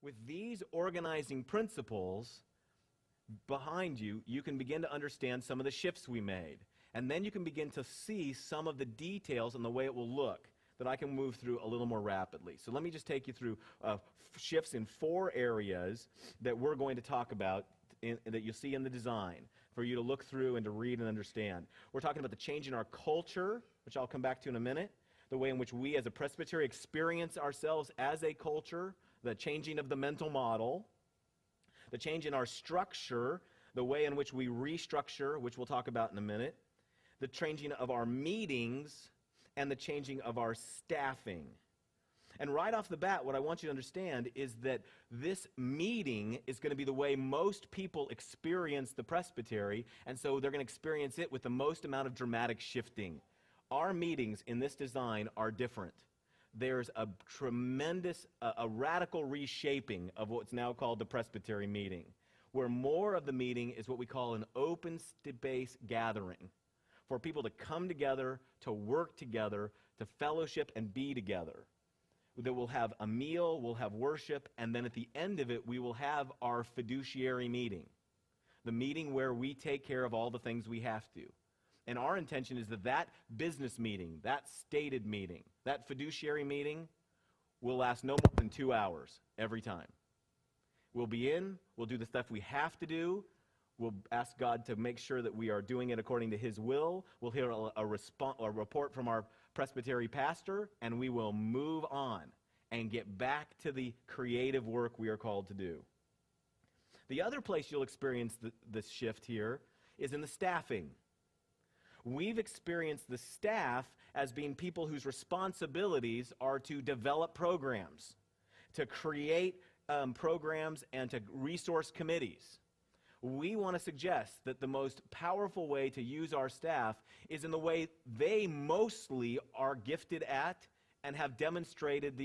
With these organizing principles behind you, you can begin to understand some of the shifts we made. And then you can begin to see some of the details and the way it will look that I can move through a little more rapidly. So let me just take you through shifts in 4 areas that we're going to talk about that you'll see in the design for you to look through and to read and understand. We're talking about the change in our culture, which I'll come back to in a minute, the way in which we as a presbytery experience ourselves as a culture, the changing of the mental model, the change in our structure, the way in which we restructure, which we'll talk about in a minute, the changing of our meetings, and the changing of our staffing. And right off the bat, what I want you to understand is that this meeting is going to be the way most people experience the presbytery, and so they're going to experience it with the most amount of dramatic shifting. Our meetings in this design are different. There's a tremendous, a radical reshaping of what's now called the presbytery meeting, where more of the meeting is what we call an open space gathering, for people to come together, to work together, to fellowship and be together. That we'll have a meal, we'll have worship, and then at the end of it, we will have our fiduciary meeting, the meeting where we take care of all the things we have to. And our intention is that that business meeting, that stated meeting, that fiduciary meeting will last no more than 2 hours every time. We'll be in, we'll do the stuff we have to do, we'll ask God to make sure that we are doing it according to His will, we'll hear a report from our presbytery pastor, and we will move on and get back to the creative work we are called to do. The other place you'll experience this shift here is in the staffing. We've experienced the staff as being people whose responsibilities are to develop programs, to create programs, and to resource committees. We want to suggest that the most powerful way to use our staff is in the way they mostly are gifted at and have demonstrated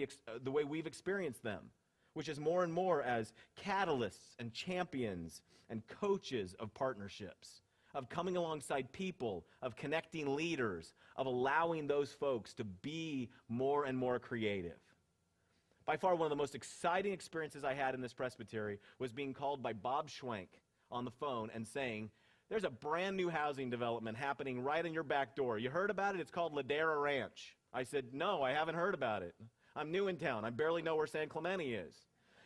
the way we've experienced them, which is more and more as catalysts and champions and coaches of partnerships, of coming alongside people, of connecting leaders, of allowing those folks to be more and more creative. By far, one of the most exciting experiences I had in this presbytery was being called by Bob Schwenk on the phone and saying, there's a brand new housing development happening right in your back door. You heard about it? It's called Ladera Ranch. I said, no, I haven't heard about it. I'm new in town. I barely know where San Clemente is.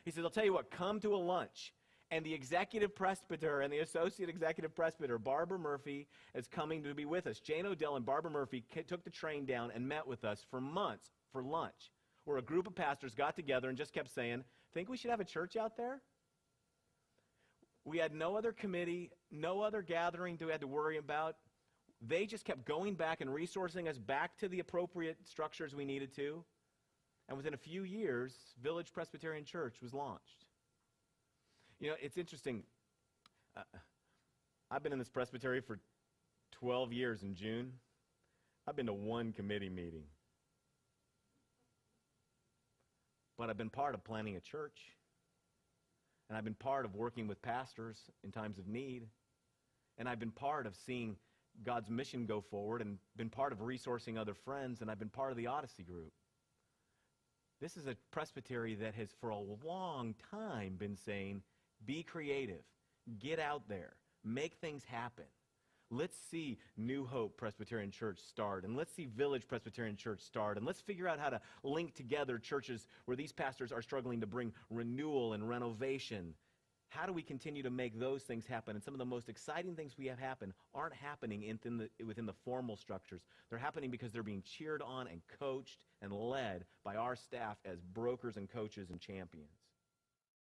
He said, I'll tell you what, come to a lunch. And the executive presbyter and the associate executive presbyter, Barbara Murphy, is coming to be with us. Jane Odell and Barbara Murphy took the train down and met with us for months for lunch, where a group of pastors got together and just kept saying, think we should have a church out there? We had no other committee, no other gathering we had to worry about. They just kept going back and resourcing us back to the appropriate structures we needed to. And within a few years, Village Presbyterian Church was launched. You know, it's interesting. I've been in this presbytery for 12 years in June. I've been to one committee meeting. But I've been part of planning a church. And I've been part of working with pastors in times of need. And I've been part of seeing God's mission go forward and been part of resourcing other friends, and I've been part of the Odyssey group. This is a presbytery that has for a long time been saying, be creative, get out there, make things happen. Let's see New Hope Presbyterian Church start, and let's see Village Presbyterian Church start, and let's figure out how to link together churches where these pastors are struggling to bring renewal and renovation. How do we continue to make those things happen? And some of the most exciting things we have happen aren't happening within the formal structures. They're happening because they're being cheered on and coached and led by our staff as brokers and coaches and champions.